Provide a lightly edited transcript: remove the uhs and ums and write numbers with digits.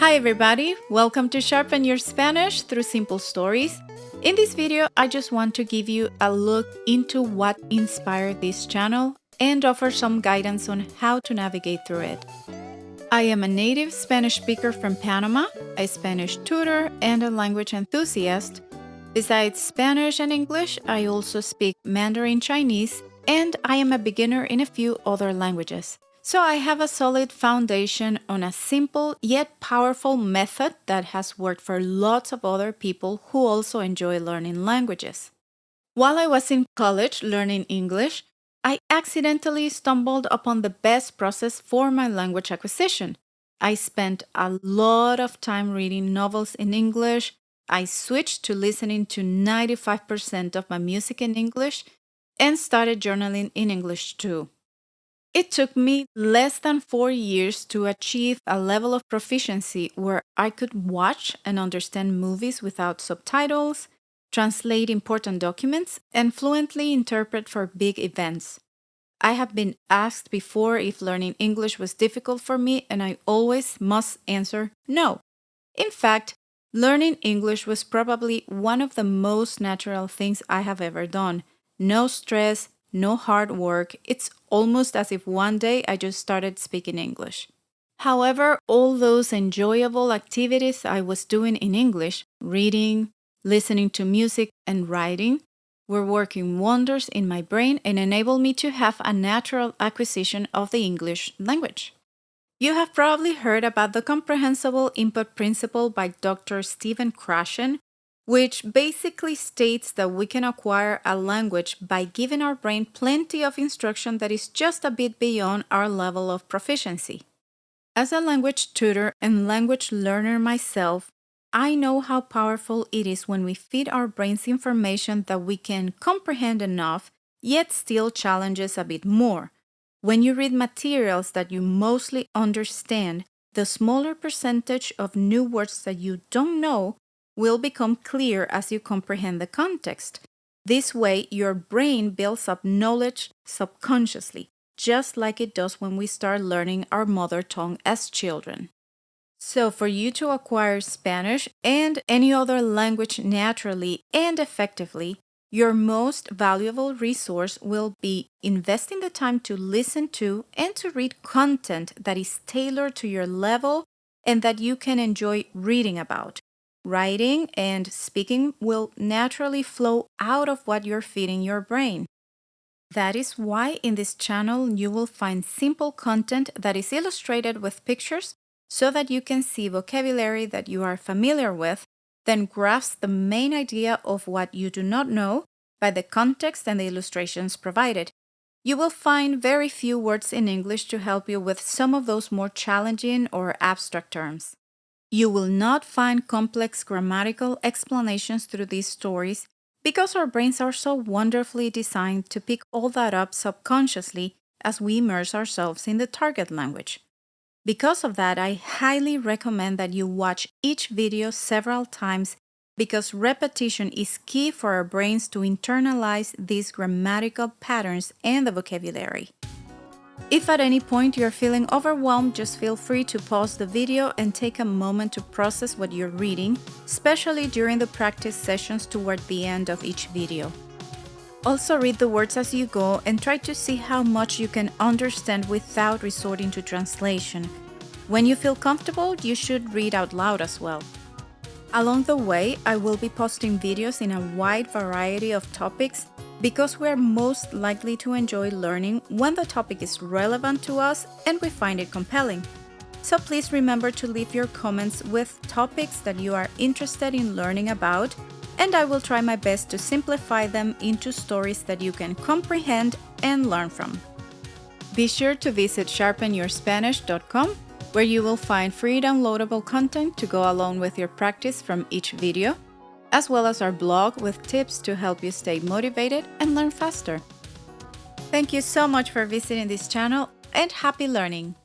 Hi everybody, welcome to Sharpen Your Spanish through simple stories. In this video, I just want to give you a look into what inspired this channel and offer some guidance on how to navigate through it. I am a native Spanish speaker from Panama, a Spanish tutor, and a language enthusiast. Besides Spanish and English, I also speak Mandarin Chinese, and I am a beginner in a few other languages. So I have a solid foundation on a simple yet powerful method that has worked for lots of other people who also enjoy learning languages. While I was in college learning English, I accidentally stumbled upon the best process for my language acquisition. I spent a lot of time reading novels in English. I switched to listening to 95% of my music in English and started journaling in English too. It took me less than 4 years to achieve a level of proficiency where I could watch and understand movies without subtitles, translate important documents, and fluently interpret for big events. I have been asked before if learning English was difficult for me, and I always must answer no. In fact, learning English was probably one of the most natural things I have ever done. No stress, no hard work. It's almost as if one day I just started speaking English. However, all those enjoyable activities I was doing in English, reading, listening to music, and writing, were working wonders in my brain and enabled me to have a natural acquisition of the English language. You have probably heard about the Comprehensible Input principle by Dr. Stephen Krashen, which basically states that we can acquire a language by giving our brain plenty of instruction that is just a bit beyond our level of proficiency. As a language tutor and language learner myself, I know how powerful it is when we feed our brains information that we can comprehend enough, yet still challenges a bit more. When you read materials that you mostly understand, the smaller percentage of new words that you don't know will become clear as you comprehend the context. This way, your brain builds up knowledge subconsciously, just like it does when we start learning our mother tongue as children. So, for you to acquire Spanish and any other language naturally and effectively, your most valuable resource will be investing the time to listen to and to read content that is tailored to your level and that you can enjoy reading about. Writing and speaking will naturally flow out of what you're feeding your brain. That is why in this channel you will find simple content that is illustrated with pictures so that you can see vocabulary that you are familiar with, then grasp the main idea of what you do not know by the context and the illustrations provided. You will find very few words in English to help you with some of those more challenging or abstract terms. You will not find complex grammatical explanations through these stories because our brains are so wonderfully designed to pick all that up subconsciously as we immerse ourselves in the target language. Because of that, I highly recommend that you watch each video several times because repetition is key for our brains to internalize these grammatical patterns and the vocabulary. If at any point you're feeling overwhelmed, just feel free to pause the video and take a moment to process what you're reading, especially during the practice sessions toward the end of each video. Also read the words as you go and try to see how much you can understand without resorting to translation. When you feel comfortable, you should read out loud as well. Along the way, I will be posting videos in a wide variety of topics because we are most likely to enjoy learning when the topic is relevant to us and we find it compelling. So please remember to leave your comments with topics that you are interested in learning about, and I will try my best to simplify them into stories that you can comprehend and learn from. Be sure to visit sharpenyourspanish.com, where you will find free downloadable content to go along with your practice from each video, as well as our blog with tips to help you stay motivated and learn faster. Thank you so much for visiting this channel and happy learning!